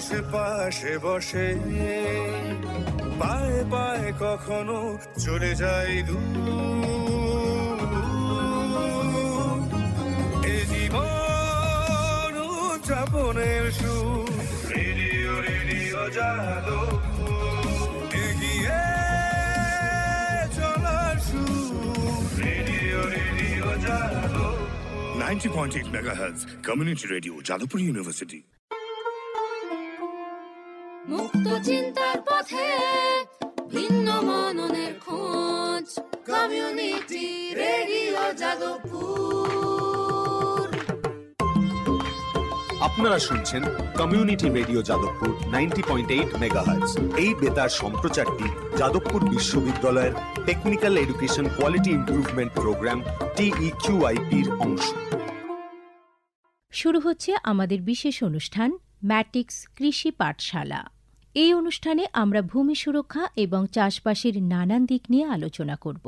পাশে বসে পায়ে পায়ে কখনো চলে যায় এ জীবন উদযাপনের সুর রেডিও রেডিও যাদবপুর এগিয়ে চলার সুর radio radio Jadavpur 90.8 MHz community radio Jadavpur university. মুক্ত চিন্তার পথে ভিন্ন মননের খোঁজ কমিউনিটি রেডিও যাদবপুর। আপনারা শুনছেন কমিউনিটি রেডিও যাদবপুর 90.8 মেগাহার্টজ। এই বেতার সম্প্রচারটি যাদবপুর বিশ্ববিদ্যালয়ের technical education quality improvement programme TEQIP-র অংশ। শুরু হচ্ছে আমাদের বিশেষ অনুষ্ঠান ম্যাটিক্স কৃষি পাঠশালা। এই অনুষ্ঠানে আমরা ভূমি সুরক্ষা এবং চাষবাসের নানান দিক নিয়ে আলোচনা করব।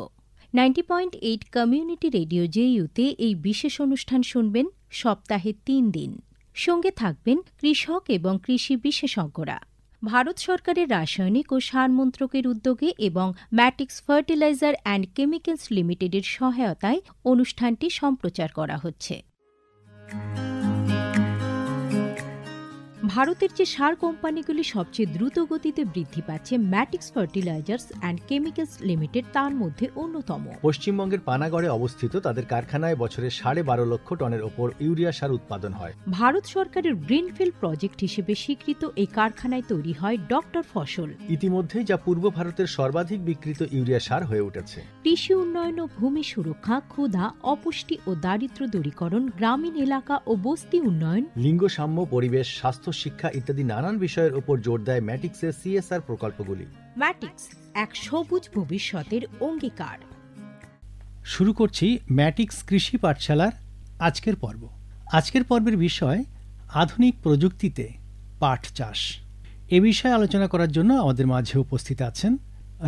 90.8 কমিউনিটি রেডিও JU-তে এই বিশেষ অনুষ্ঠান শুনবেন সপ্তাহে 3 দিন। সঙ্গে থাকবেন কৃষক এবং কৃষি বিশেষজ্ঞরা। ভারত সরকারের রাসায়নিক ও সার মন্ত্রকের উদ্যোগে এবং ম্যাটিক্স ফার্টিলাইজার অ্যান্ড কেমিক্যালস লিমিটেডের সহায়তায় অনুষ্ঠানটি সম্প্রচার করা হচ্ছে। ভারতের যে সার কোম্পানিগুলি সবচেয়ে দ্রুত গতিতে বৃদ্ধি পাচ্ছে ম্যাটিক্স ফার্টিলাইজার্স অ্যান্ড কেমিক্যালস লিমিটেড তার মধ্যে অন্যতম। পশ্চিমবঙ্গের পানাগড়ে অবস্থিত তাদের কারখানায় বছরে 12.5 লক্ষ টনের ওপর ইউরিয়া সার উৎপাদন হয়। ভারত সরকারের গ্রিনফিল্ড প্রজেক্ট হিসেবে স্বীকৃত এই কারখানায় তৈরি হয় ডক্টর ফসল। ইতিমধ্যে যা পূর্ব ভারতের সর্বাধিক বিক্রিত ইউরিয়া সার হয়ে উঠেছে। কৃষি উন্নয়ন ও ভূমি সুরক্ষা, ক্ষুধা, অপুষ্টি ও দারিদ্র্য দূরীকরণ, গ্রামীণ এলাকা ও বস্তি উন্নয়ন, লিঙ্গ সাম্য, পরিবেশ, স্বাস্থ্য, শিক্ষা ইত্যাদি নানান বিষয়ের উপর জোর দেয় ম্যাটিক্সের CSR প্রকল্পগুলি। ম্যাটিক্স এক সবুজ ভবিষ্যতের অঙ্গীকার। শুরু করছি ম্যাটিক্স কৃষি পাঠশালার আজকের পর্ব। আজকের পর্বের বিষয় আধুনিক প্রযুক্তিতে পাট চাষ। এ বিষয়ে আলোচনা করার জন্য আমাদের মাঝে উপস্থিত আছেন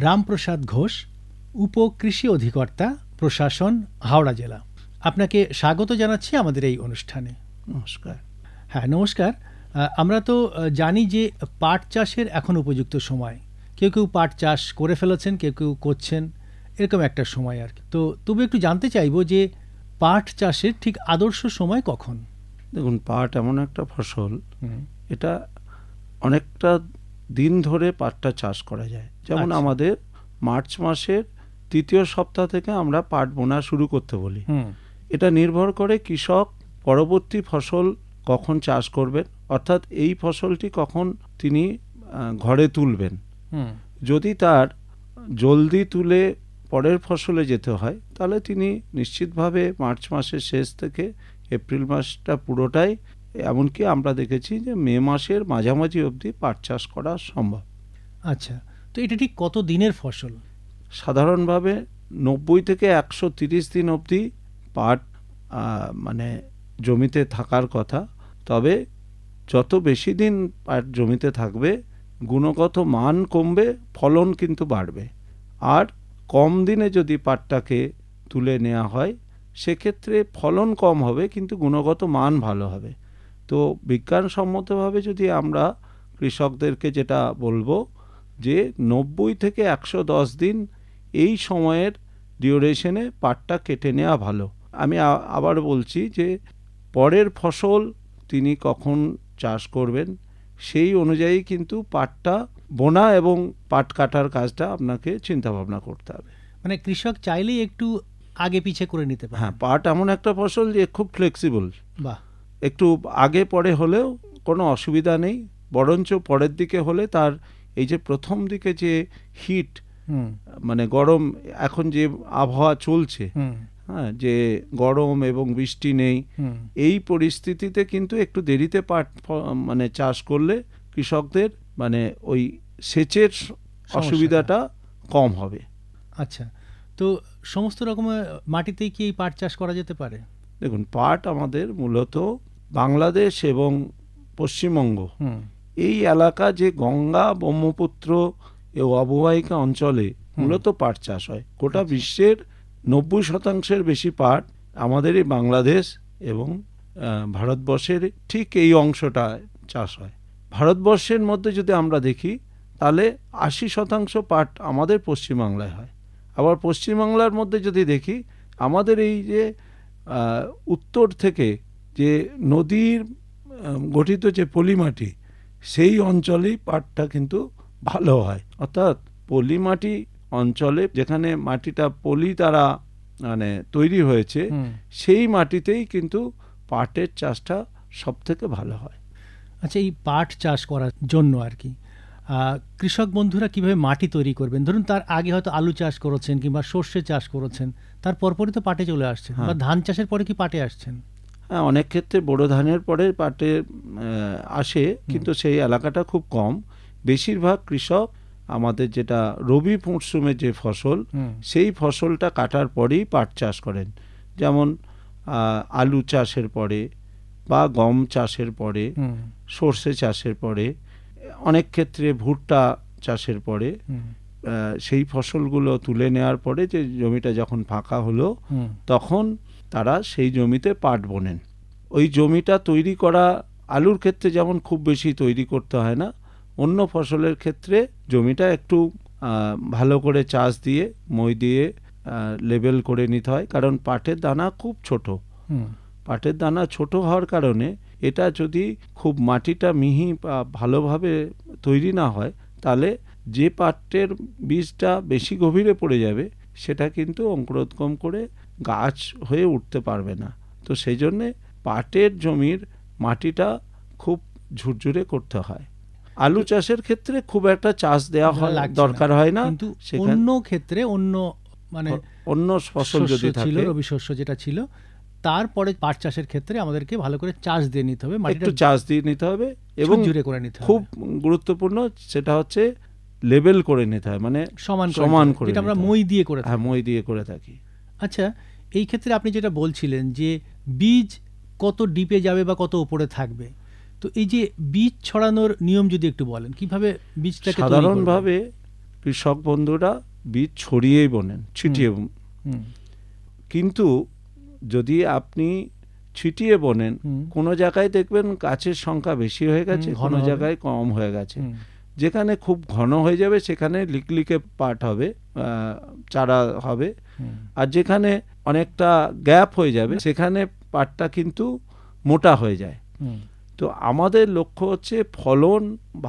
রামপ্রসাদ ঘোষ, উপকৃষি অধিকর্তা, প্রশাসন, হাওড়া জেলা। আপনাকে স্বাগত জানাচ্ছি আমাদের এই অনুষ্ঠানে। নমস্কার। হ্যাঁ, নমস্কার। আমরা তো জানি যে পাট চাষের এখন উপযুক্ত সময়। কেউ কেউ পাট চাষ করে ফেলেছেন, কেউ কেউ করছেন, এরকম একটা সময় আর কি। তো তবু একটু জানতে চাইবো যে পাট চাষের ঠিক আদর্শ সময় কখন? দেখুন, পাট এমন একটা ফসল, এটা অনেকটা দিন ধরে পাটটা চাষ করা যায়। যেমন আমাদের মার্চ মাসের 3য় সপ্তাহ থেকে আমরা পাট বোনা শুরু করতে বলি। এটা নির্ভর করে কৃষক পরবর্তী ফসল কখন চাষ করবেন, অর্থাৎ এই ফসলটি কখন তিনি ঘরে তুলবেন। যদি তার জলদি তুলে পরের ফসলে যেতে হয় তাহলে তিনি নিশ্চিতভাবে মার্চ মাসের শেষ থেকে এপ্রিল মাসটা পুরোটাই, এমনকি আমরা দেখেছি যে মে মাসের মাঝামাঝি অবধি পাট চাষ করা সম্ভব। আচ্ছা, তো এটা ঠিক কত দিনের ফসল? সাধারণভাবে 90 থেকে 130 দিন অবধি পাট মানে জমিতে থাকার কথা। তবে যত বেশি দিন পাট জমিতে থাকবে গুণগত মান কমবে, ফলন কিন্তু বাড়বে। আর কম দিনে যদি পাটটাকে তুলে নেওয়া হয় সেক্ষেত্রে ফলন কম হবে কিন্তু গুণগত মান ভালো হবে। তো বিজ্ঞানসম্মতভাবে যদি আমরা কৃষকদেরকে যেটা বলবো যে 90 থেকে 110 দিন এই সময়ের ডিউরেশনে পাটটা কেটে নেওয়া ভালো। আমি আবার বলছি যে পরের ফসল তিনি কখন চাষ করবেন সেই অনুযায়ী কিন্তু পাটটা বোনা এবং পাট কাটার কাজটা আপনাকে চিন্তা ভাবনা করতে হবে। মানে কৃষক চাইলেই একটু আগে পিছে করে নিতে পারে। হ্যাঁ, পাট এমন একটা ফসল যে খুব ফ্লেক্সিবল। বাহ, একটু আগে পরে হলেও কোনো অসুবিধা নেই, বরঞ্চ পরের দিকে হলে তার এই যে প্রথম দিকে যে হিট, মানে গরম, এখন যে আবহাওয়া চলছে, হ্যাঁ, যে গরম এবং বৃষ্টি নেই, এই পরিস্থিতিতে কিন্তু একটু দেরিতে পাট মানে চাষ করলে কৃষকদের মানে ওই সেচের অসুবিধাটা কম হবে। আচ্ছা, তো সমস্ত রকমের মাটিতেই কি এই পাট চাষ করা যেতে পারে? দেখুন, পাট আমাদের মূলত বাংলাদেশ এবং পশ্চিমবঙ্গ এই এলাকা যে গঙ্গা ব্রহ্মপুত্র এই অববাহিকা অঞ্চলে মূলত পাট চাষ হয়। গোটা বিশ্বের 90% বেশি পাট আমাদের এই বাংলাদেশ এবং ভারতবর্ষের ঠিক এই অংশটা চাষ হয়। ভারতবর্ষের মধ্যে যদি আমরা দেখি তাহলে 80% পাট আমাদের পশ্চিমবাংলায় হয়। আবার পশ্চিমবাংলার মধ্যে যদি দেখি আমাদের এই যে উত্তর থেকে যে নদীর গঠিত যে পলিমাটি, সেই অঞ্চলেই পাটটা কিন্তু ভালো হয়। অর্থাৎ পলিমাটি অঞ্চলে যেখানে মাটিটা পলি দ্বারা মানে তৈরি হয়েছে, সেই মাটিতেই কিন্তু পাটের চাষটা সব থেকে ভালো হয়। আচ্ছা, এই পাট চাষ করার জন্য আর কি কৃষক বন্ধুরা কিভাবে মাটি তৈরি করবেন? ধরুন তার আগে হয়তো আলু চাষ করেছেন কিংবা সর্ষে চাষ করেছেন, তার পরপরই তো পাটে চলে আসছেন, বা ধান চাষের পরে কি পাটে আসছেন? হ্যাঁ, অনেক ক্ষেত্রে বোরো ধানের পরে পাটে আসে, কিন্তু সেই এলাকাটা খুব কম। বেশিরভাগ কৃষক আমাদের যেটা রবি মরশুমের যে ফসল, সেই ফসলটা কাটার পরেই পাট চাষ করেন। যেমন আলু চাষের পরে বা গম চাষের পরে, সর্ষে চাষের পরে, অনেক ক্ষেত্রে ভুট্টা চাষের পরে, সেই ফসলগুলো তুলে নেওয়ার পরে যে জমিটা যখন ফাঁকা হলো, তখন তারা সেই জমিতে পাট বোনেন। ওই জমিটা তৈরি করা আলুর ক্ষেত্রে যেমন খুব বেশি তৈরি করতে হয় না, অন্য ফসলের ক্ষেত্রে জমিটা একটু ভালো করে চাষ দিয়ে মই দিয়ে লেবেল করে নিতে হয়। কারণ পাটের দানা খুব ছোট, পাটের দানা ছোট হওয়ার কারণে এটা যদি খুব মাটিটা মিহি বা ভালোভাবে তৈরি না হয়, তাহলে যে পাটের বীজটা বেশি গভীরে পড়ে যাবে সেটা কিন্তু অঙ্কুরোদ্গম করে গাছ হয়ে উঠতে পারবে না। তো সেই জন্যে পাটের জমির মাটিটা খুব ঝুরঝুরে করতে হয়। আলু চাষের ক্ষেত্রে খুব একটা চাষ দেওয়া দরকার হয় না, কিন্তু অন্য ক্ষেত্রে অন্য ফসল যদি ছিল, রবি শস্য যেটা ছিল, তারপরে পাট চাষের ক্ষেত্রে আমাদেরকে ভালো করে চাষ দিয়ে নিতে হবে, একটু চাষ দিয়ে নিতে হবে, এবং জুড়ে করে নিতে হবে। খুব গুরুত্বপূর্ণ সেটা হচ্ছে লেবেল করে নিতে হয়, মানে সমান করে, যেটা আমরা মই দিয়ে করে থাকি। হ্যাঁ, মই দিয়ে করে থাকি। আচ্ছা, এই ক্ষেত্রে আপনি যেটা বলছিলেন যে বীজ কত ডিপে যাবে বা কত উপরে থাকবে, তো এই যে বীজ ছড়ানোর নিয়ম যদি একটু বলেন, কিভাবে বীজটাকে? সাধারণভাবে কৃষক বন্ধুরা বীজ ছড়িয়েই বোনেন, ছিটিয়ে। কিন্তু যদি আপনি ছিটিয়ে বোনেন, কোনো জায়গায় দেখবেন গাছের সংখ্যা বেশি হয়ে গেছে, কোনো জায়গায় কম হয়ে গেছে। যেখানে খুব ঘন হয়ে যাবে সেখানে লিকলিকে পাট হবে, চারা হবে, আর যেখানে অনেকটা গ্যাপ হয়ে যাবে সেখানে পাটটা কিন্তু মোটা হয়ে যায়। তো আমাদের লক্ষ্য হচ্ছে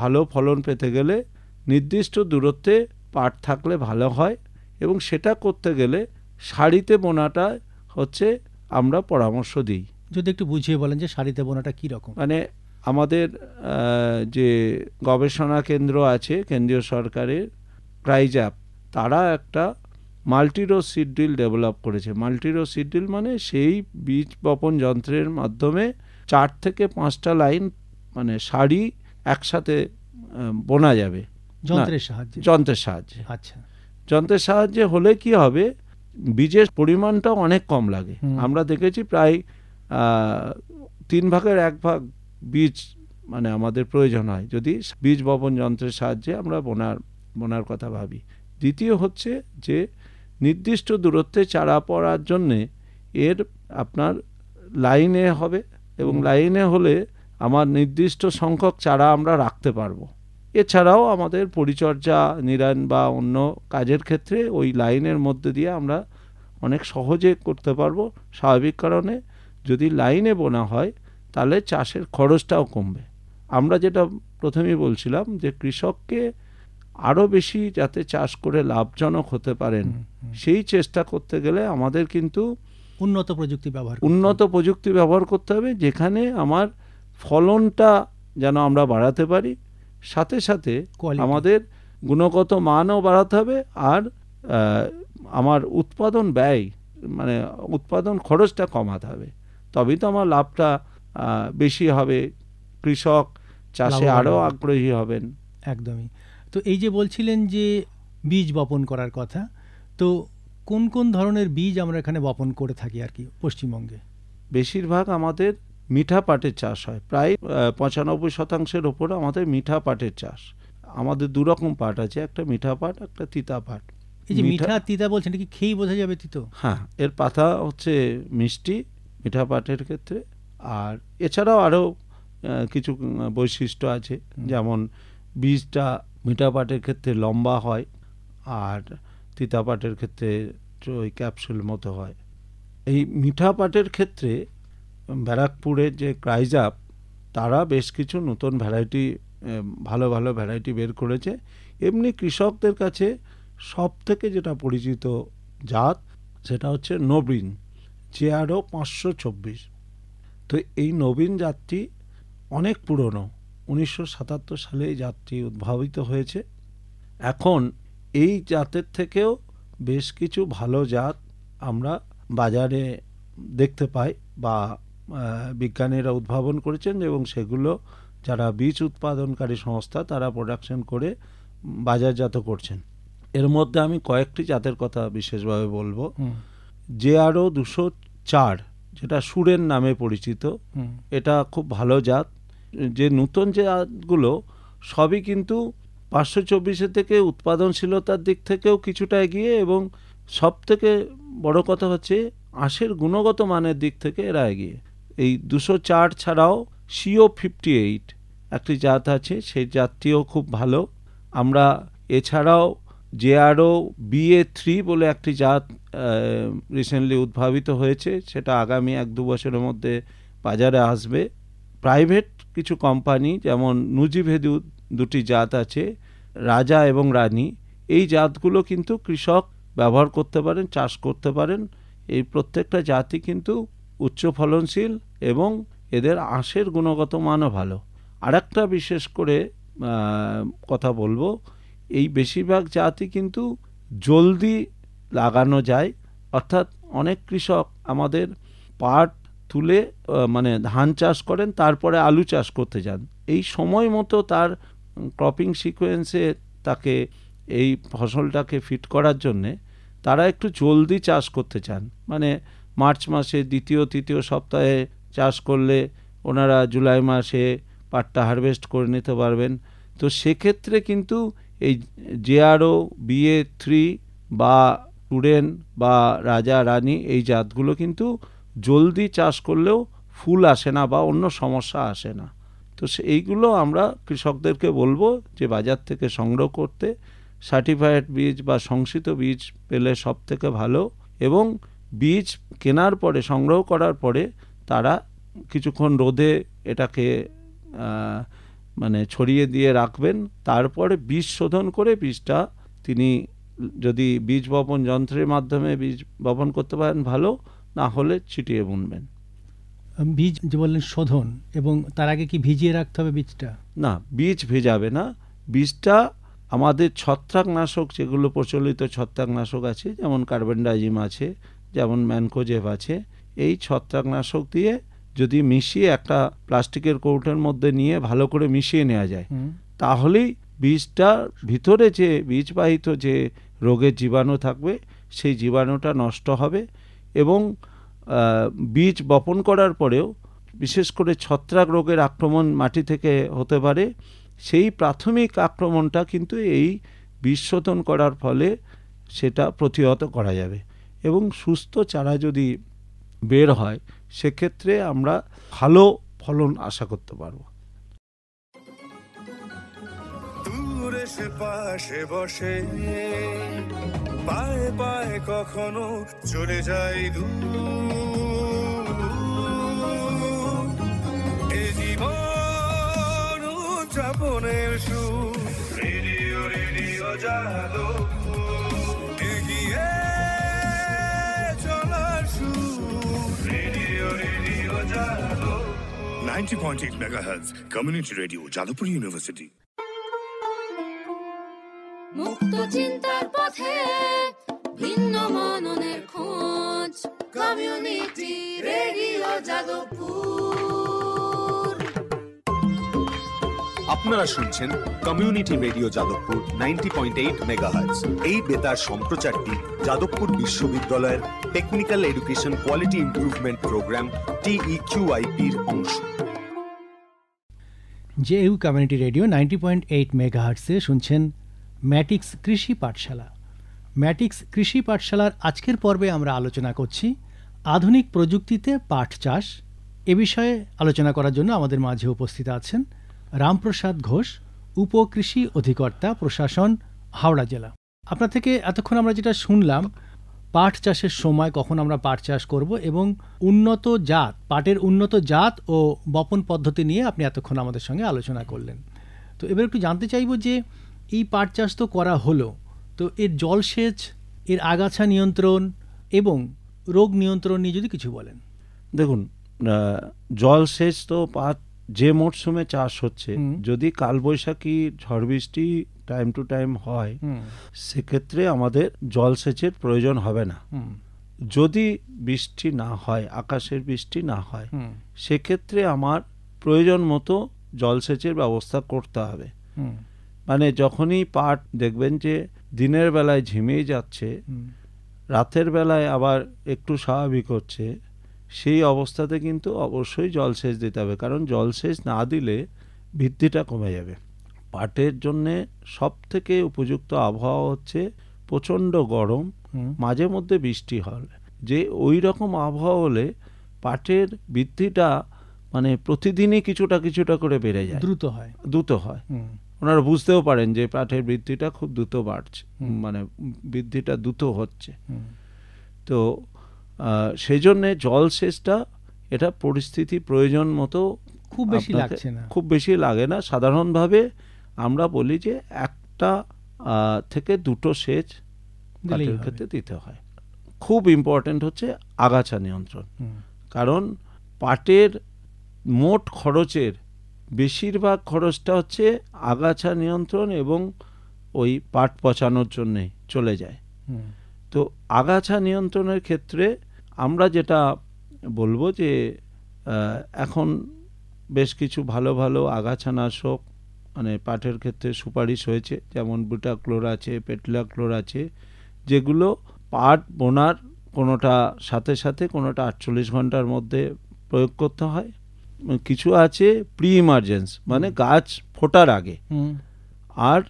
ভালো ফলন পেতে গেলে নির্দিষ্ট দূরত্বে পাট থাকলে ভালো হয়, এবং সেটা করতে গেলে সারিতে বোনাটা হচ্ছে আমরা পরামর্শ দিই। যদি একটু বুঝিয়ে বলেন যে সারিতে বোনাটা কি রকম? মানে আমাদের যে গবেষণা কেন্দ্র আছে কেন্দ্রীয় সরকারের, ক্রাইজ্যাপ, তারা একটা মাল্টিরো সিড ড্রিল ডেভেলপ করেছে। মাল্টিরো সিড ড্রিল মানে সেই বীজ বপন যন্ত্রের মাধ্যমে 4 থেকে 5টা লাইন মানে সারি একসাথে বোনা যাবে যন্ত্রের সাহায্যে। আচ্ছা, যন্ত্রের সাহায্যে হলে কি হবে, বীজের পরিমাণটাও অনেক কম লাগে। আমরা দেখেছি প্রায় 3 ভাগের 1 ভাগ বীজ মানে আমাদের প্রয়োজন হয় যদি বীজ বপন যন্ত্রের সাহায্যে আমরা বোনার কথা ভাবি। দ্বিতীয় হচ্ছে যে নির্দিষ্ট দূরত্বে চারা পড়ার জন্যে এর আপনার লাইনে হবে, এবং লাইনে হলে আমার নির্দিষ্ট সংখ্যক চারা আমরা রাখতে পারবো। এছাড়াও আমাদের পরিচর্যা, নিরায়ন বা অন্য কাজের ক্ষেত্রে ওই লাইনের মধ্যে দিয়ে আমরা অনেক সহজে করতে পারবো। স্বাভাবিক কারণে যদি লাইনে বোনা হয় তাহলে চাষের খরচটাও কমবে। আমরা যেটা প্রথমেই বলছিলাম যে কৃষককে আরও বেশি যাতে চাষ করে লাভজনক হতে পারেন, সেই চেষ্টা করতে গেলে আমাদের কিন্তু উন্নত প্রযুক্তি ব্যবহার করতে হবে, যেখানে আমার ফলনটা যেন আমরা বাড়াতে পারি, সাথে সাথে আমাদের গুণগত মানও বাড়াতে হবে, আর আমার উৎপাদন ব্যয় মানে উৎপাদন খরচটা কমাতে হবে। তবেই তো আমার লাভটা বেশি হবে, কৃষক চাষে আরও আগ্রহী হবেন। একদমই। তো এই যে বলছিলেন যে বীজ বপন করার কথা, তো কোন কোন ধরনের বীজ আমরা এখানে বপন করে থাকি আর কি পশ্চিমবঙ্গে? বেশিরভাগ আমাদের মিঠা পাটের চাষ হয়, প্রায় 95% ওপরে আমাদের মিঠা পাটের চাষ। আমাদের 2 রকম পাট আছে, একটা মিঠা পাট, একটা তিতা পাট। এই যে মিঠা তিতা বলছেন, এটা কি খেয়েই বোঝা যাবে তিতো? হ্যাঁ, এর পাতা হচ্ছে মিষ্টি মিঠা পাটের ক্ষেত্রে, আর এছাড়াও আরও কিছু বৈশিষ্ট্য আছে, যেমন বীজটা মিঠা পাটের ক্ষেত্রে লম্বা হয় আর তিতা পাটের ক্ষেত্রে ওই ক্যাপসুল মতো হয়। এই মিঠা পাটের ক্ষেত্রে ব্যারাকপুরের যে ক্রাইজাপ তারা বেশ কিছু নতুন ভ্যারাইটি, ভালো ভালো ভ্যারাইটি বের করেছে। এমনি কৃষকদের কাছে সব থেকে যেটা পরিচিত জাত সেটা হচ্ছে নবীন JRO 524। তো এই নবীন জাতটি অনেক পুরনো, 1977 সালে এই জাতটি উদ্ভাবিত হয়েছে। এখন এই জাতের থেকেও বেশ কিছু ভালো জাত আমরা বাজারে দেখতে পাই বা বিজ্ঞানীরা উদ্ভাবন করেছেন, এবং সেগুলো যারা বীজ উৎপাদনকারী সংস্থা তারা প্রোডাকশন করে বাজারজাত করছেন। এর মধ্যে আমি কয়েকটি জাতের কথা বিশেষভাবে বলবো। JRO 204 যেটা সুরেন নামে পরিচিত, এটা খুব ভালো জাত। যে নতুন জাতগুলো সবই কিন্তু 524 থেকে উৎপাদনশীলতার দিক থেকেও কিছুটা এগিয়ে, এবং সব থেকে বড় কথা হচ্ছে আঁশের গুণগত মানের দিক থেকে এরা এগিয়ে। এই 204 ছাড়াও CO 58 একটি জাত আছে, সেই জাতটিও খুব ভালো। আমরা এছাড়াও JRO BA3 বলে একটি জাত রিসেন্টলি উদ্ভাবিত হয়েছে, সেটা আগামী 1-2 বছরের মধ্যে বাজারে আসবে। প্রাইভেট কিছু কোম্পানি যেমন নুজিভেদু দুটি জাত আছে, রাজা এবং রানী, এই জাতগুলো কিন্তু কৃষক ব্যবহার করতে পারেন, চাষ করতে পারেন। এই প্রত্যেকটা জাতই কিন্তু উচ্চ ফলনশীল এবং এদের আঁশের গুণগত মানও ভালো। আরেকটা বিশেষ করে কথা বলবো, এই বেশিরভাগ জাতই কিন্তু জলদি লাগানো যায়, অর্থাৎ অনেক কৃষক আমাদের পাট তুলে মানে ধান চাষ করেন, তারপরে আলু চাষ করতে যান। এই সময় মতো তার ক্রপিং সিকোয়েন্সে তাকে এই ফসলটাকে ফিট করার জন্যে তারা একটু জলদি চাষ করতে চান। মানে মার্চ মাসে 2য়-3য় সপ্তাহে চাষ করলে ওনারা জুলাই মাসে পাটটা হারভেস্ট করে নিতে পারবেন। তো সেক্ষেত্রে কিন্তু এই JRO BA3 বা টুরেন বা রাজা রানী এই জাতগুলো কিন্তু জলদি চাষ করলেও ফুল আসে না বা অন্য সমস্যা আসে না। তো এইগুলো আমরা কৃষকদেরকে বলবো যে বাজার থেকে সংগ্রহ করতে। সার্টিফাইড বীজ বা সংশোধিত বীজ পেলে সব থেকে ভালো, এবং বীজ কেনার পরে সংগ্রহ করার পরে তারা কিছুক্ষণ রোদে এটাকে মানে ছড়িয়ে দিয়ে রাখবেন, তারপরে বীজ শোধন করে বীজটা তিনি যদি বীজ বপন যন্ত্রের মাধ্যমে বীজ বপন করতে পারেন ভালো, না হলে ছিটিয়ে বুনবেন। বীজ যে বললেন শোধন, এবং তার আগে কি ভিজিয়ে রাখতে হবে বীজটা? না, বীজ ভেজাবে না। বীজটা আমাদের ছত্রাকনাশক, যেগুলো প্রচলিত ছত্রাকনাশক আছে, যেমন কার্বেন্ডাজিম আছে, যেমন ম্যানকোজেব আছে, এই ছত্রাকনাশক দিয়ে যদি মিশিয়ে একটা প্লাস্টিকের কৌটোর মধ্যে নিয়ে ভালো করে মিশিয়ে নেওয়া যায়, তাহলেই বীজটা ভিতরে যে বীজবাহিত যে রোগের জীবাণু থাকবে সেই জীবাণুটা নষ্ট হবে। এবং বীজ বপন করার পরেও বিশেষ করে ছত্রাক রোগের আক্রমণ মাটি থেকে হতে পারে, সেই প্রাথমিক আক্রমণটা কিন্তু এই বীজ শোধন করার ফলে সেটা প্রতিহত করা যাবে। এবং সুস্থ চারা যদি বের হয় সেক্ষেত্রে আমরা ভালো ফলন আশা করতে পারব। দূরে সে পাশে বসে পায়ে পায়ে কখনো চলে যায় দূর, এ জীবন উদযাপনের সুর, রেডিও রেডিও যাদবপুর, এগিয়ে চলার সুর, radio radio Jadavpur. 90.8 megahertz community radio Jadavpur university. মুক্ত চিন্তার পথে ভিন্ন মননের খোঁজ, কমিউনিটি রেডিও যাদবপুর। আপনারা শুনছেন কমিউনিটি রেডিও যাদবপুর 90.8 মেগাহার্টজ। এই বেতার সম্প্রচারটি যাদবপুর বিশ্ববিদ্যালয়ের technical education quality improvement programme TEQIP-র অংশ। JU কমিউনিটি রেডিও 90.8 মেগাহার্টজে শুনছেন ম্যাটিক্স কৃষি পাঠশালা। ম্যাটিক্স কৃষি পাঠশালার আজকের পর্বে আমরা আলোচনা করছি আধুনিক প্রযুক্তিতে পাট চাষ এ বিষয়ে আলোচনা করার জন্য আমাদের মাঝে উপস্থিত আছেন রামপ্রসাদ ঘোষ, উপকৃষি অধিকর্তা, প্রশাসন, হাওড়া জেলা। আপনার থেকে এতক্ষণ আমরা যেটা শুনলাম, পাট চাষের সময় কখন আমরা পাট চাষ করব এবং উন্নত জাত, পাটের উন্নত জাত ও বপন পদ্ধতি নিয়ে আপনি এতক্ষণ আমাদের সঙ্গে আলোচনা করলেন। তো এবার একটু জানতে চাইব যে এই পাট চাষ তো করা হলো, তো এর জলসেচ, এর আগাছা নিয়ন্ত্রণ এবং রোগ নিয়ন্ত্রণ নিয়ে যদি কিছু বলেন। দেখুন, জলসেচ তো পাট যে মরশুমে চাষ হচ্ছে, যদি কালবৈশাখী ঝড় বৃষ্টি টাইম টু টাইম হয়, সেক্ষেত্রে আমাদের জলসেচের প্রয়োজন হবে না। যদি বৃষ্টি না হয়, আকাশের বৃষ্টি না হয়, সেক্ষেত্রে আমার প্রয়োজন মতো জলসেচের ব্যবস্থা করতে হবে। মানে যখনই পাট দেখবেন যে দিনের বেলায় ঝিমিয়ে যাচ্ছে, রাতের বেলায় আবার একটু স্বাভাবিক হচ্ছে, সেই অবস্থাতে কিন্তু অবশ্যই জলসেচ দিতে হবে, কারণ জলসেচ না দিলে বৃদ্ধিটা কমে যাবে। পাটের জন্যে সব থেকে উপযুক্ত আবহাওয়া হচ্ছে প্রচণ্ড গরম, মাঝে মধ্যে বৃষ্টি হলে, যে ওই রকম আবহাওয়া হলে পাটের বৃদ্ধিটা মানে প্রতিদিনই কিছুটা কিছুটা করে বেড়ে যায়, দ্রুত হয়। ওনারা বুঝতেও পারেন যে পাটের বৃদ্ধিটা খুব দ্রুত বাড়ছে, মানে বৃদ্ধিটা দ্রুত হচ্ছে। তো সেই জন্যে জলসেচটা এটা পরিস্থিতি প্রয়োজন মতো খুব বেশি লাগছে না, খুব বেশি লাগে না। সাধারণভাবে আমরা বলি যে একটা থেকে দুটো সেচ পাটের ক্ষেত্রে দিতে হয়। খুব ইম্পর্টেন্ট হচ্ছে আগাছা নিয়ন্ত্রণ, কারণ পাটের মোট খরচের বেশিরভাগ খরচটা হচ্ছে আগাছা নিয়ন্ত্রণ এবং ওই পাট পচানোর জন্যে চলে যায়। তো আগাছা নিয়ন্ত্রণের ক্ষেত্রে আমরা যেটা বলবো যে এখন বেশ কিছু ভালো ভালো আগাছানাশক মানে পাটের ক্ষেত্রে সুপারিশ হয়েছে, যেমন বুটাক্লোর আছে, পেটলাক্লোর আছে, যেগুলো পাট বোনার কোনোটা সাথে সাথে কোনোটা 48 ঘন্টার মধ্যে প্রয়োগ করতে হয়। কিছু আছে প্রি ইমার্জেন্স, মানে গাছ ফোটার আগে, আর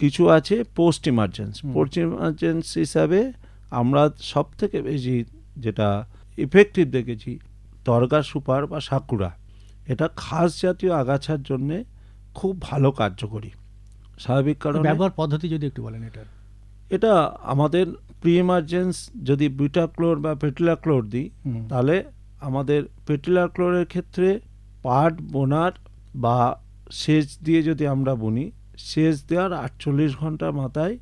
কিছু আছে পোস্ট ইমার্জেন্স। পোস্ট ইমার্জেন্স হিসাবে আমরা সব থেকে বেশি যেটা ইফেক্টিভ দেখেছি তরগা সুপার বা সাকুরা, এটা ঘাস জাতীয় আগাছার জন্যে খুব ভালো কার্যকরী। স্বাভাবিক কারণে ব্যবহার পদ্ধতি যদি একটু বলেন। এটা আমাদের প্রি ইমার্জেন্স যদি বুটাক্লোর বা পেটলাক্লোর দিই, তাহলে আমাদের পেটলাক্লোরের ক্ষেত্রে পাট বোনার বা সেচ দিয়ে যদি আমরা বুনি, সেচ দেওয়ার 48 ঘন্টার মাথায়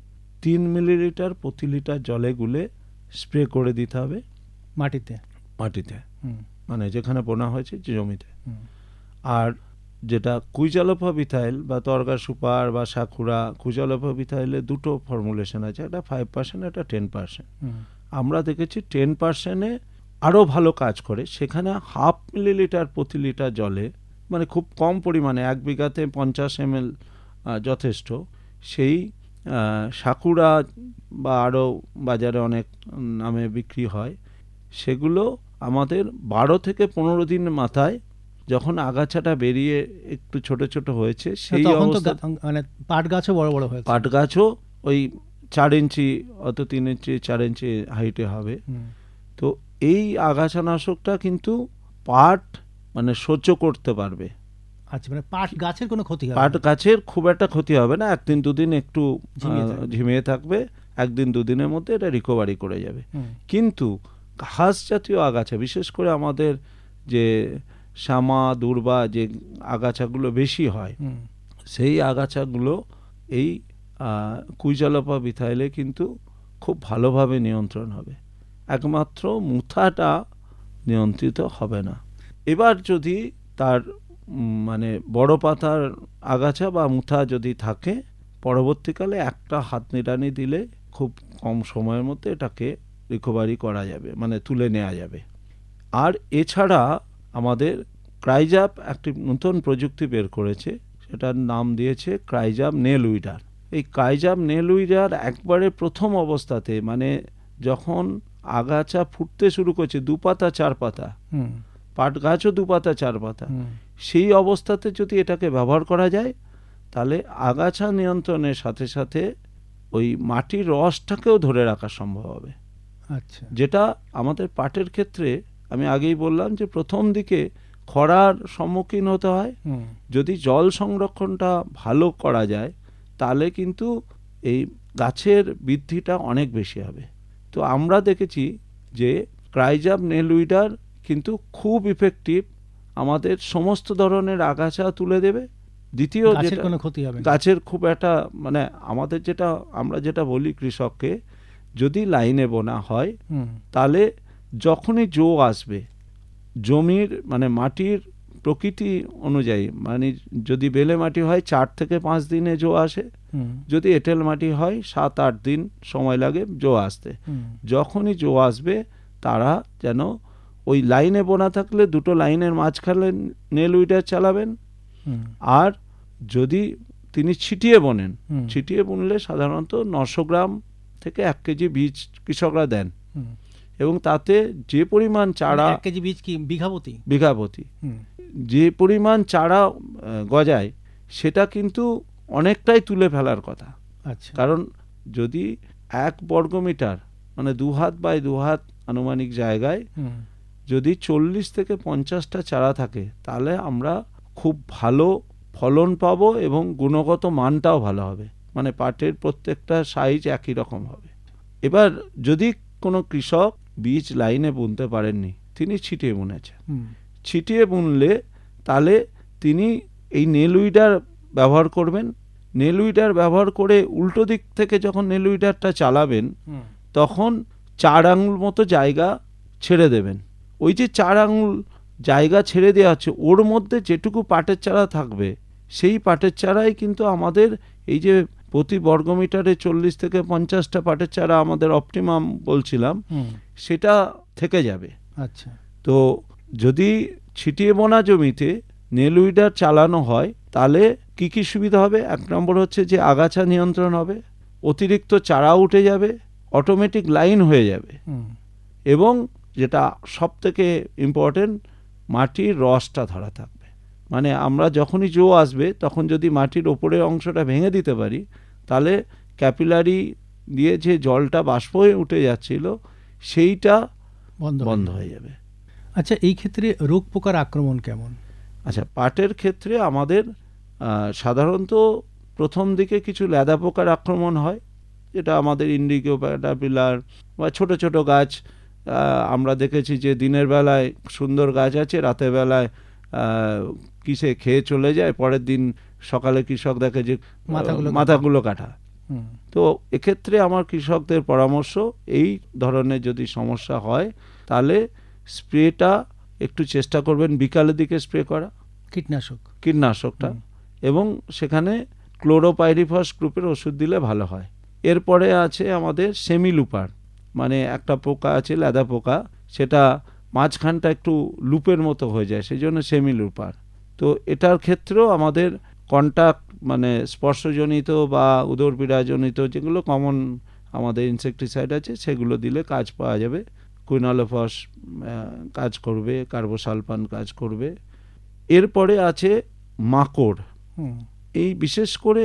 3 মিলিলিটার প্রতি লিটার জলে গুলে স্প্রে করে দিতে হবে মাটিতে, মানে যেখানে বোনা হয়েছে জমিতে। আর যেটা কুইজালোফাবিথাইল বা তরগা সুপার বা সাকুরা, কুইজালোফাবিথাইলের দুটো ফর্মুলেশন আছে, একটা 5%, একটা 10%। আমরা দেখেছি 10%-এ আরও ভালো কাজ করে, সেখানে 0.5 মিলিলিটার প্রতি লিটার জলে, মানে খুব কম পরিমাণে, 1 বিঘাতে 50 ml যথেষ্ট। সেই সাকুরা বা আরও বাজারে অনেক নামে বিক্রি হয়, সেগুলো আমাদের 12 থেকে 15 দিনের মাথায় যখন আগাছাটা বেরিয়ে একটু ছোট ছোট হয়েছে, সেই অবস্থা মানে পাট গাছও বড় বড় হয়েছে, পাট গাছও ওই 4 ইঞ্চি অত 3 ইঞ্চি 4 ইঞ্চি হাইটে হবে। তো এই আগাছানাশকটা কিন্তু পাট মানে সহ্য করতে পারবে। আচ্ছা, মানে পাট গাছের কোনো ক্ষতি হবে না? পাট গাছের খুব একটা ক্ষতি হবে না, 1-2 দিন একটু ঝিমিয়ে থাকবে, 1-2 দিনের মধ্যে এটা রিকভারি করে যাবে। কিন্তু ঘাস জাতীয় আগাছা, বিশেষ করে আমাদের যে শ্যামা দুর্বা যে আগাছাগুলো বেশি হয়, সেই আগাছাগুলো এই কুইজালোফাবিথাইলে কিন্তু খুব ভালোভাবে নিয়ন্ত্রণ হবে। একমাত্র মুথাটা নিয়ন্ত্রিত হবে না। এবার যদি তার মানে বড় পাতার আগাছা বা মুথা যদি থাকে, পরবর্তীকালে একটা হাত নিড়ানি দিলে খুব কম সময়ের মধ্যে এটাকে রিকভারি করা যাবে, মানে তুলে নেওয়া যাবে। আর এছাড়া আমাদের ক্রাইজাপ একটি নতুন প্রযুক্তি বের করেছে, সেটার নাম দিয়েছে ক্রাইজাপ নেল উইডার। এই ক্রাইজাপ নেল উইডার একবারে প্রথম অবস্থাতে, মানে যখন আগাছা ফুটতে শুরু করছে 2 পাতা 4 পাতা, পাট গাছও 2 পাতা 4 পাতা, সেই অবস্থাতে যদি এটাকে ব্যবহার করা যায়, তাহলে আগাছা নিয়ন্ত্রণের সাথে সাথে ওই মাটির রসটাকেও ধরে রাখা সম্ভব হবে। আচ্ছা, যেটা আমাদের পাটের ক্ষেত্রে আমি আগেই বললাম যে প্রথম দিকে খরার সম্মুখীন হতে হয়। হুম, যদি জল সংরক্ষণটা ভালো করা যায় তাহলে কিন্তু এই গাছের বৃদ্ধিটা অনেক বেশি হবে। তো আমরা দেখেছি যে ক্রাইজাম নেল উইডার কিন্তু খুব ইফেক্টিভ, আমাদের সমস্ত ধরনের আগাছা তুলে দেবে। দ্বিতীয় গাছের যেটা কোনো ক্ষতি হবে না। গাছের খুব একটা মানে আমাদের আমরা যেটা বলি কৃষককে, যদি লাইনে বোনা হয় হুম, তাহলে যখনই জো আসবে জমির মানে মাটির প্রকৃতি অনুযায়ী, মানে যদি বেলে মাটি হয় 4 থেকে 5 দিনে জো আসে, হুম, যদি এঁটেল মাটি হয় 7-8 দিন সময় লাগে জো আসতে। হুম, যখনই জো আসবে তারা যেন ওই লাইনে বোনা থাকলে দুটো লাইনের মাঝখানে নেল উইডার চালাবেন। হুম, আর যদি তিনি ছিটিয়ে বোনেন, হুম, ছিটিয়ে বুনলে সাধারণত 900 গ্রাম থেকে 1 কেজি বীজ কৃষকরা দেন, হুম। এবং তাতে যে পরিমাণ চারা 1 কেজি বীজ কি বিঘাপতি? বিঘাপতি হুম, যে পরিমাণ চারা গজায় সেটা কিন্তু অনেকটাই তুলে ফেলার কথা। আচ্ছা। কারণ যদি 1 বর্গমিটার মানে 2 হাত বাই 2 হাত আনুমানিক জায়গায় হুম, যদি 40 থেকে 50টা চারা থাকে তাহলে আমরা খুব ভালো ফলন পাবো এবং গুণগত মানটাও ভালো হবে, মানে পাটের প্রত্যেকটা সাইজ একই রকম হবে। এবার যদি কোনো কৃষক বীজ লাইনে বুনতে পারেননি, তিনি ছিটিয়ে বুনেছেন, হুম, ছিটিয়ে বুনলে তাহলে তিনি এই নেল উইডার ব্যবহার করবেন। নেল উইডার ব্যবহার করে উল্টো দিক থেকে যখন নেল উইডারটা চালাবেন হুম, তখন 4 আঙুল মতো জায়গা ছেড়ে দেবেন। ওই যে 4 আঙুল জায়গা ছেড়ে দেওয়া হচ্ছে ওর মধ্যে যেটুকু পাটের চারা থাকবে সেই পাটের চারাই কিন্তু আমাদের এই যে প্রতি বর্গমিটারে 40 থেকে 50টা পাটের চারা আমাদের অপটিমাম বলছিলাম, হুম, সেটা থেকে যাবে। আচ্ছা। তো যদি ছিটিয়ে বোনা জমিতে নেল উইডার চালানো হয় তাহলে কি কি সুবিধা হবে? 1 নম্বর হচ্ছে যে আগাছা নিয়ন্ত্রণ হবে, অতিরিক্ত চারা উঠে যাবে, অটোমেটিক লাইন হয়ে যাবে, হুম, এবং যেটা সবথেকে ইম্পর্টেন্ট, মাটির রসটা ধরা থাকবে। মানে আমরা যখনই জো আসবে তখন যদি মাটির ওপরের অংশটা ভেঙে দিতে পারি তাহলে ক্যাপিলারি দিয়ে যে জলটা বাষ্প হয়ে উঠে যাচ্ছিল সেইটা বন্ধ হয়ে যাবে। আচ্ছা, এই ক্ষেত্রে রোগ পোকার আক্রমণ কেমন? আচ্ছা, পাটের ক্ষেত্রে আমাদের সাধারণত প্রথম দিকে কিছু লেদা পোকার আক্রমণ হয়, যেটা আমাদের ইন্ডিগো ক্যাটারপিলার বা ছোট ছোট গাছ আমরা দেখেছি যে দিনের বেলায় সুন্দর গাছ আছে, রাতের বেলায় কিসে খেয়ে চলে যায়, পরের দিন সকালে কৃষক দেখে যে মাথাগুলো কাটা। হুম, তো এক্ষেত্রে আমার কৃষকদের পরামর্শ, এই ধরনের যদি সমস্যা হয় তাহলে স্প্রেটা একটু চেষ্টা করবেন বিকালের দিকে স্প্রে করা, কীটনাশকটা, এবং সেখানে ক্লোরোপাইরিফস গ্রুপের ওষুধ দিলে ভালো হয়। এরপরে আছে আমাদের সেমিলুপার, মানে একটা পোকা আছে লেদা পোকা, সেটা মাঝখানটা একটু লুপের মতো হয়ে যায়, সেই জন্য সেমিলুপার। তো এটার ক্ষেত্রেও আমাদের কন্টাক্ট মানে স্পর্শজনিত বা উদরপীড়াজনিত যেগুলো কমন আমাদের ইনসেকটিসাইড আছে সেগুলো দিলে কাজ পাওয়া যাবে। কুইনালোফস কাজ করবে, কার্বোসালফান কাজ করবে। এরপরে আছে মাকড়। এই বিশেষ করে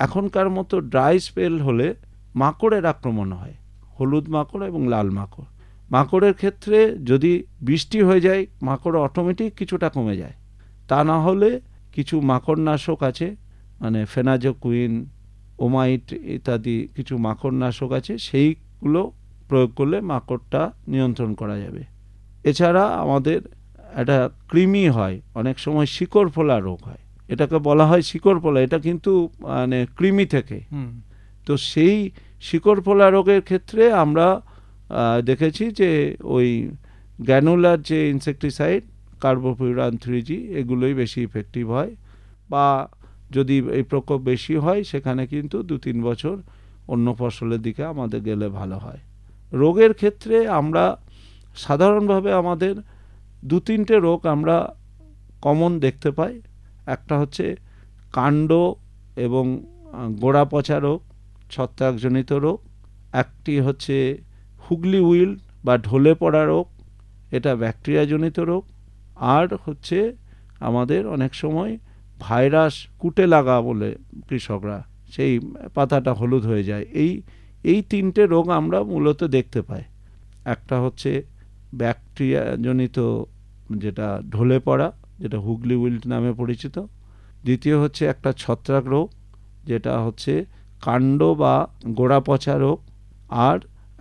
এখনকার মতো ড্রাই স্পেল হলে মাকড়ের আক্রমণ হয়, হলুদ মাকড় এবং লাল মাকড়। মাকড়ের ক্ষেত্রে যদি বৃষ্টি হয়ে যায় মাকড় অটোমেটিক কিছুটা কমে যায়, তা না হলে কিছু মাকড়নাশক আছে, মানে ফেনাজোকুইন, ওমাইট ইত্যাদি কিছু মাকড়নাশক আছে, সেইগুলো প্রয়োগ করলে মাকড়টা নিয়ন্ত্রণ করা যাবে। এছাড়া আমাদের একটা কৃমি হয়, অনেক সময় শিকড় ফোলা রোগ হয়, এটাকে বলা হয় শিকড় ফোলা, এটা কিন্তু মানে কৃমি থেকে। তো সেই শিকড় ফোলা রোগের ক্ষেত্রে আমরা দেখেছি যে ওই গ্র্যানুলার যে ইনসেকটিসাইড কার্বোফিউরান 3G এগুলোই বেশি ইফেক্টিভ হয়, বা যদি এই প্রকোপ বেশি হয় সেখানে কিন্তু 2-3 বছর অন্য ফসলের দিকে আমাদের গেলে ভালো হয়। রোগের ক্ষেত্রে আমরা সাধারণভাবে আমাদের 2-3টে রোগ আমরা কমন দেখতে পাই। একটা হচ্ছে কাণ্ড এবং গোড়া পচা রোগ, ছত্রাকজনিত রোগ। একটি হচ্ছে হুগলি উইল্ড বা ঢলে পড়া রোগ, এটা ব্যাকটেরিয়াজনিত রোগ। আর হচ্ছে আমাদের অনেক সময় ভাইরাস কুটে লাগা বলে কৃষকরা, সেই পাতাটা হলুদ হয়ে যায়। এই 3টে রোগ আমরা মূলত দেখতে পাই। একটা হচ্ছে ব্যাকটেরিয়াজনিত যেটা ঢলে পড়া, যেটা হুগলি উইল্ট নামে পরিচিত। দ্বিতীয় হচ্ছে একটা ছত্রাক রোগ, যেটা হচ্ছে কাণ্ড বা গোড়া পচা রোগ। আর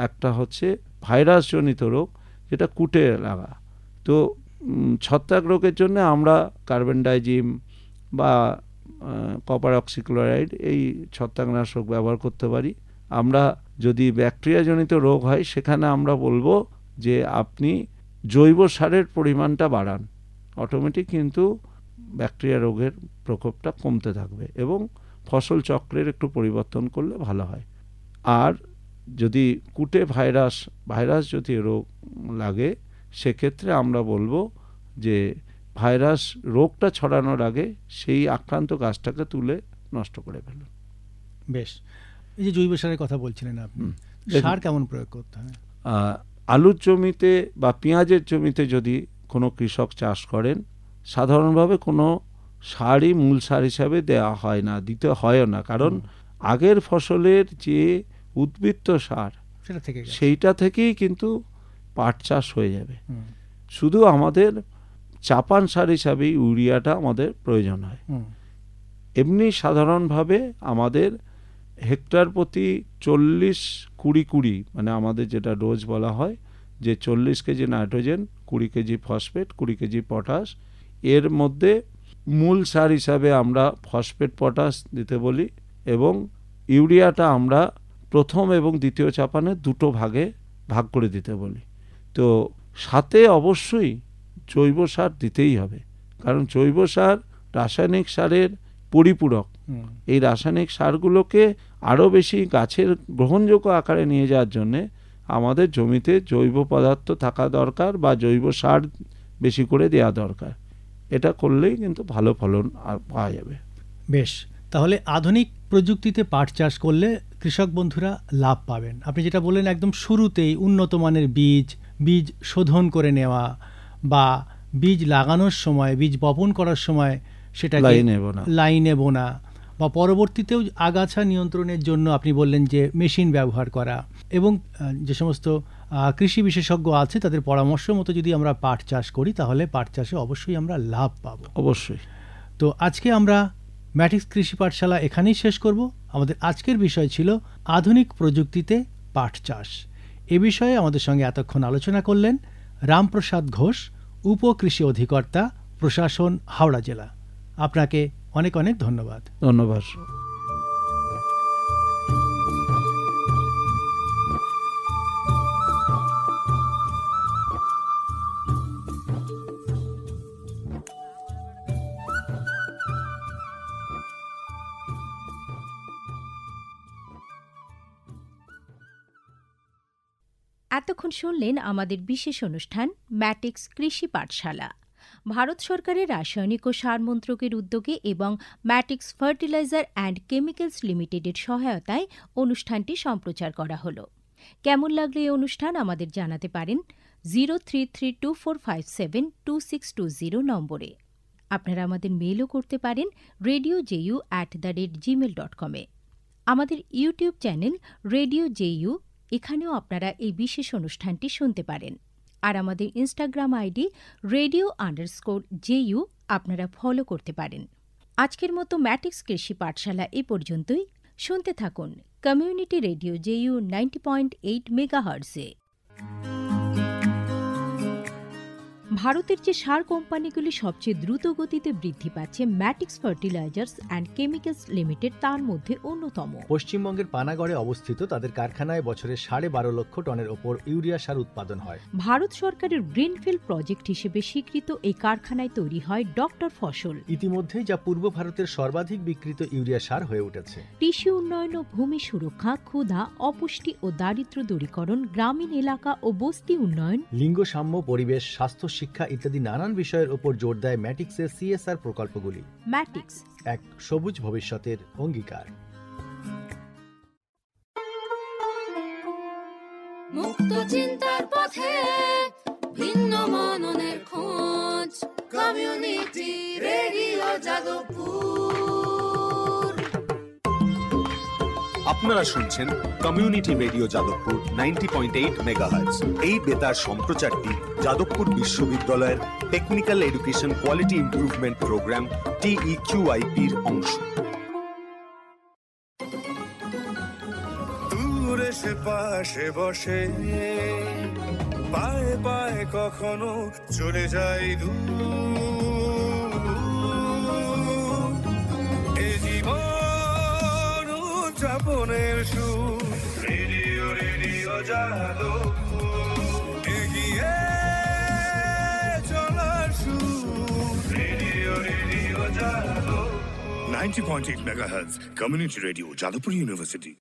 একটা হচ্ছে ভাইরাসজনিত রোগ, যেটা কুটে লাগা। তো ছত্রাক রোগের জন্য আমরা কার্বেন্ডাইজিম বা কপার অক্সিক্লোরাইড এই ছত্রাকনাশক ব্যবহার করতে পারি। আমরা যদি ব্যাকটেরিয়াজনিত রোগ হয়, সেখানে আমরা বলবো যে আপনি জৈব সারের পরিমাণটা বাড়ান, অটোমেটিক কিন্তু ব্যাকটেরিয়া রোগের প্রকোপটা কমতে থাকবে, এবং ফসল চক্রের একটু পরিবর্তন করলে ভালো হয়। আর যদি কুটে ভাইরাস যদি রোগ লাগে, সেক্ষেত্রে আমরা বলবো যে ভাইরাস রোগটা ছড়ানোর আগে সেই আক্রান্ত গাছটাকে তুলে নষ্ট করে ফেলুন। বেশ, এই যে জৈব সারের কথা বলছিলেন আপনি, সার কেমন প্রয়োগ করতে হয়? আলুর জমিতে বা পেঁয়াজের জমিতে যদি কোনো কৃষক চাষ করেন, সাধারণভাবে কোনো সারই মূল সার হিসাবে দেওয়া হয় না, দিতে হয়ও না। কারণ আগের ফসলের যে উদ্বৃত্ত সার সেইটা থেকেই কিন্তু পাট চাষ হয়ে যাবে। শুধু আমাদের চাপান সার হিসাবে ইউরিয়াটা আমাদের প্রয়োজন হয়। এমনি সাধারণভাবে আমাদের হেক্টর প্রতি 40-20-20, মানে আমাদের যেটা ডোজ বলা হয়, যে 40 KG nitrogen, 20 KG phosphate, 20 KG potash, এর মধ্যে মূল সার হিসাবে আমরা ফসফেট পটাশ দিতে বলি, এবং ইউরিয়াটা আমরা প্রথম এবং দ্বিতীয় চাপানে দুটো ভাগে ভাগ করে দিতে বলি। তো সাথে অবশ্যই জৈব সার দিতেই হবে, কারণ জৈব সার রাসায়নিক সারের পরিপূরক। এই রাসায়নিক সারগুলোকে আরও বেশি গাছের গ্রহণযোগ্য আকারে নিয়ে যাওয়ার জন্যে আমাদের জমিতে জৈব পদার্থ থাকা দরকার, বা জৈব সার বেশি করে দেওয়া দরকার। এটা করলেই কিন্তু ভালো ফলন আর পাওয়া যাবে। বেশ, তাহলে আধুনিক প্রযুক্তিতে পাট চাষ করলে কৃষক বন্ধুরা লাভ পাবেন। আপনি যেটা বললেন, একদম শুরুতেই উন্নত মানের বীজ শোধন করে নেওয়া, বা বীজ লাগানোর সময়, বীজ বপন করার সময় সেটাকে লাইনে বোনা, বা পরবর্তীতেও আগাছা নিয়ন্ত্রণের জন্য আপনি বললেন যে মেশিন ব্যবহার করা, এবং যে সমস্ত কৃষি বিশেষজ্ঞ আছে তাদের পরামর্শ মতো যদি আমরা পাট চাষ করি, তাহলে পাট চাষে অবশ্যই আমরা লাভ পাবো। অবশ্যই। তো আজকে আমরা ম্যাটিক্স কৃষি পাঠশালা এখানেই শেষ করব। আমাদের আজকের বিষয় ছিল আধুনিক প্রযুক্তিতে পাট চাষ। এ বিষয়ে আমাদের সঙ্গে এতক্ষণ আলোচনা করলেন রামপ্রসাদ ঘোষ, উপকৃষি অধিকর্তা, প্রশাসন, হাওড়া জেলা। আপনাকে অনেক অনেক ধন্যবাদ। ধন্যবাদ। এতক্ষণ শুনলেন আমাদের বিশেষ অনুষ্ঠান ম্যাটিক্স কৃষি পাঠশালা। ভারত সরকারের রাসায়নিক ও সার মন্ত্রকের উদ্যোগে এবং ম্যাটিক্স ফার্টিলাইজার অ্যান্ড কেমিক্যালস লিমিটেডের সহায়তায় অনুষ্ঠানটি সম্প্রচার করা হল। কেমন লাগলো এই অনুষ্ঠান আমাদের জানাতে পারেন 033245722620 নম্বরে। আপনারা আমাদের মেলও করতে পারেন radio.ju@gmail.com এ। আমাদের ইউটিউব চ্যানেল রেডিও জেইউ, এখানেও আপনারা এই বিশেষ অনুষ্ঠানটি শুনতে পারেন। আর আমাদের ইনস্টাগ্রাম আইডি radio_JU আপনারা ফলো করতে পারেন। আজকের মতো ম্যাটিক্স কৃষি পাঠশালা এ পর্যন্তই। শুনতে থাকুন কমিউনিটি রেডিও জেইউ 90.8 মেগাহার্টজে। ভারতের যে সার কোম্পানিগুলি সবচেয়ে দ্রুত গতিতে বৃদ্ধি পাচ্ছে ম্যাটিক্স ফার্টিলাইজার্স অ্যান্ড কেমিক্যালস লিমিটেড তার মধ্যে অন্যতম। পশ্চিমবঙ্গের পানাগড়ে অবস্থিত তাদের কারখানায় বছরে 12.5 লক্ষ টনের ওপর ইউরিয়া সার উৎপাদন হয়। ভারত সরকারের গ্রিনফিল্ড প্রজেক্ট হিসেবে স্বীকৃত এই কারখানায় তৈরি হয় ডক্টর ফসল। ইতিমধ্যেই যা পূর্ব ভারতের সর্বাধিক বিক্রিত ইউরিয়া সার হয়ে উঠেছে। কৃষি উন্নয়ন ও ভূমি সুরক্ষা, ক্ষুধা, অপুষ্টি ও দারিদ্র্য দূরীকরণ, গ্রামীণ এলাকা ও বস্তি উন্নয়ন, লিঙ্গ সাম্য, পরিবেশ, স্বাস্থ্য, শিক্ষা ইত্যাদি নানান বিষয়ের উপর জোর দেয় ম্যাটিক্সের সিএসআর প্রকল্পগুলি। ম্যাটিক্স এক সবুজ ভবিষ্যতের অঙ্গীকার। মুক্ত চিন্তার পথে ভিন্ন মননের খোঁজ, কমিউনিটি রেডিও যাদবপুর। আপনারা শুনছেন কমিউনিটি রেডিও যাদবপুর 90.8 মেগাহার্টজ। এই বেতার সম্প্রচারটি যাদবপুর বিশ্ববিদ্যালয়ের technical education quality improvement programme TEQIP-র অংশ। দূরে সে পাশে বসে পায়ে পায়ে কখনো চলে যায় দূর। এ জীবন উদযাপনের সুর, রেডিও রেডিও যাদবপুর, এগিয়ে চলার সুর, radio radio Jadavpur. 90.8 MHz, Community Radio, Jadavpur University.